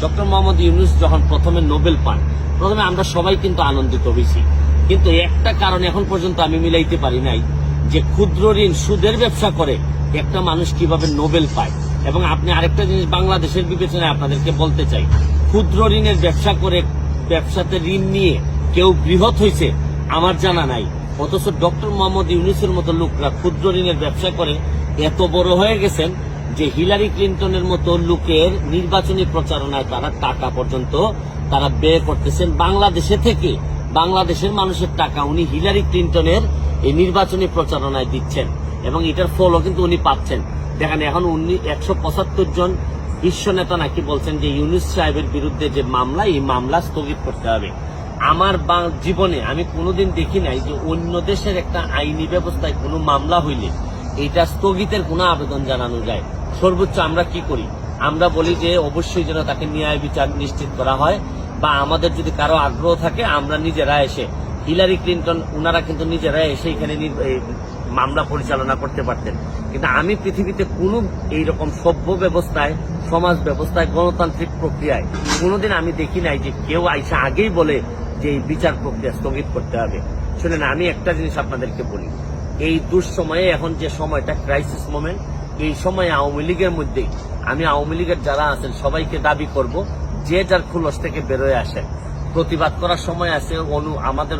Doctor Mohammad Yunus যখন প্রথমে Nobel পান, প্রথমে আমরা সবাই কিন্তু আনন্দিত হয়েছি, কিন্তু একটা কারণ এখন পর্যন্ত আমি মিলাইতে পারি নাই যে ক্ষুদ্র ঋণ সুদের ব্যবসা করে একটা মানুষ কিভাবে নোবেল পায়। এবং আপনি আরেকটা জিনিস বাংলাদেশের বিবেচনায় আপনাদেরকে বলতে চাই, ক্ষুদ্র ঋণের ব্যবসা করে ব্যবসাতে ঋণ নিয়ে কেউ বৃহৎ হয়েছে আমার জানা নাই, অথচ ডক্টর মোহাম্মদ ইউনূসের মতো লোকরা ক্ষুদ্র ঋণের ব্যবসা করে এত বড় হয়ে গেছেন যে হিলারি ক্লিন্টনের মতো লোকের নির্বাচনী প্রচারণায় তারা টাকা পর্যন্ত তারা ব্যয় করতেছেন বাংলাদেশে থেকে। বাংলাদেশের মানুষের টাকা উনি হিলারি ক্লিন্টনের এই নির্বাচনী প্রচারণায় দিচ্ছেন এবং এটার ফলও কিন্তু উনি পাচ্ছেন। দেখেন এখন উনি 175 জন বিশ্ব নেতা নাকি বলছেন যে ইউনূস সাহেবের বিরুদ্ধে যে মামলা, এই মামলা স্থগিত করতে হবে। আমার জীবনে আমি কোনোদিন দেখি নাই যে অন্য দেশের একটা আইনি ব্যবস্থায় কোনো মামলা হইলে এটা স্থগিতের কোনো আবেদন জানানো যায়। সর্বোচ্চ আমরা কি করি, আমরা বলি যে অবশ্যই যেন তাকে ন্যায় বিচার নিশ্চিত করা হয়, বা আমাদের যদি কারো আগ্রহ থাকে আমরা নিজেরা এসে, হিলারি ক্লিন্টন ওনারা কিন্তু নিজেরা এসে এখানে মামলা পরিচালনা করতে পারতেন। কিন্তু আমি পৃথিবীতে কোনো এইরকম সভ্য ব্যবস্থায়, সমাজ ব্যবস্থায়, গণতান্ত্রিক প্রক্রিয়ায় কোনোদিন আমি দেখি নাই যে কেউ আইসা আগেই বলে যে এই বিচার প্রক্রিয়া স্থগিত করতে হবে। শুনেন, আমি একটা জিনিস আপনাদেরকে বলি, এই দুঃসময়ে এখন যে সময়টা ক্রাইসিস মোমেন্ট, এই সময়ে আওয়ামী লীগের মধ্যেই আমি আওয়ামী লীগের যারা আছেন সবাইকে দাবি করব যে যার খুলস থেকে বেরোয় আসেন। প্রতিবাদ করার সময় আছে, আমাদের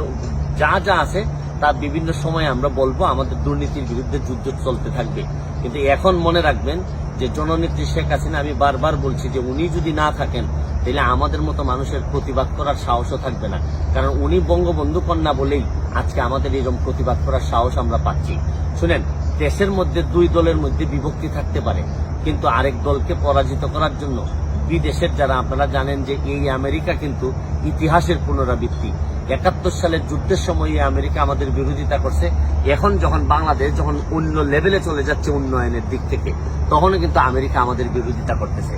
যা যা আছে তার বিভিন্ন সময় আমরা বলবো, আমাদের দুর্নীতির বিরুদ্ধে যুদ্ধ চলতে থাকবে। কিন্তু এখন মনে রাখবেন যে জননেত্রী শেখ হাসিনা, আমি বারবার বলছি যে উনি যদি না থাকেন তাহলে আমাদের মতো মানুষের প্রতিবাদ করার সাহসও থাকবে না, কারণ উনি বঙ্গবন্ধু কন্যা বলেই আজকে আমাদের এরকম প্রতিবাদ করার সাহস আমরা পাচ্ছি। শুনেন, দেশের মধ্যে দুই দলের মধ্যে বিভক্তি থাকতে পারে, কিন্তু আরেক দলকে পরাজিত করার জন্য বিদেশের যারা, আপনারা জানেন যে এই আমেরিকা কিন্তু ইতিহাসের পুনরাবৃত্তি। 71 সালের যুদ্ধের সময় আমেরিকা আমাদের বিরোধিতা করছে, এখন যখন বাংলাদেশ যখন অন্য লেভেলে চলে যাচ্ছে উন্নয়নের দিক থেকে, তখনও কিন্তু আমেরিকা আমাদের বিরোধিতা করতেছে।